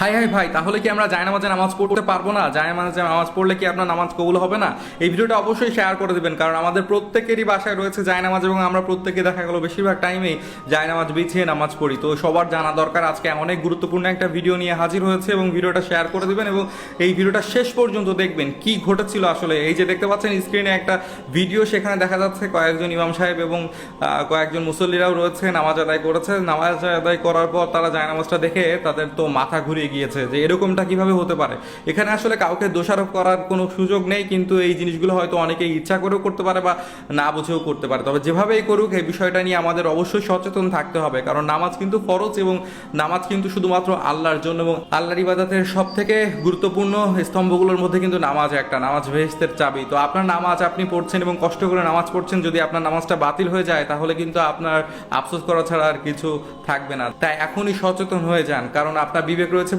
High high ভাই, তাহলে কি আমরা জায়নামাজে নামাজ পড়তে পারবো না? জায়নামাজে নামাজ পড়লে কি আপনার নামাজ কবুল হবে না? এই ভিডিওটা অবশ্যই শেয়ার করে দিবেন, কারণ আমাদের প্রত্যেকেরই বাসায় রয়েছে জায়নামাজ এবং আমরা প্রত্যেকে দেখা গেল বেশিরভাগ টাইমেই জায়নামাজ বিছিয়ে নামাজ পড়ি। তো সবার জানা দরকার, আজকে অনেক গুরুত্বপূর্ণ একটা ভিডিও নিয়ে হাজির হয়েছে এবং ভিডিওটা শেয়ার করে দিবেন এবং এই ভিডিওটা শেষ পর্যন্ত দেখবেন কি ঘটেছিল আসলে। এই যে দেখতে পাচ্ছেন স্ক্রিনে একটা ভিডিও, সেখানে দেখা যাচ্ছে কয়েকজন ইমাম সাহেব এবং কয়েকজন মুসল্লিরাও রয়েছে, নামাজ আদায় করেছে। নামাজ আদায় করার পর তারা জায়নামাজটা দেখে তাদের তো মাথা ঘুরিয়ে গিয়েছে যে এরকমটা কিভাবে হতে পারে। এখানে আসলে কাউকে দোষারোপ করার কোনো সুযোগ নেই, কিন্তু এই জিনিসগুলো হয়তো অনেকেই ইচ্ছা করেও করতে পারে বা না বুঝেও করতে পারে। তবে যেভাবেই করুক, এই বিষয়টা নিয়ে আমাদের অবশ্যই সচেতন থাকতে হবে, কারণ নামাজ কিন্তু ফরজ এবং নামাজ কিন্তু শুধুমাত্র আল্লাহর জন্য, এবং আল্লাহর ইবাদতের সব থেকে গুরুত্বপূর্ণ স্তম্ভগুলোর মধ্যে কিন্তু নামাজ একটা। নামাজ বেহেশতের চাবি। তো আপনার নামাজ আপনি পড়ছেন এবং কষ্ট করে নামাজ পড়ছেন, যদি আপনার নামাজটা বাতিল হয়ে যায় তাহলে কিন্তু আপনার আফসোস করা ছাড়া আর কিছু থাকবে না। তাই এখনই সচেতন হয়ে যান, কারণ আপনার বিবেক রয়েছে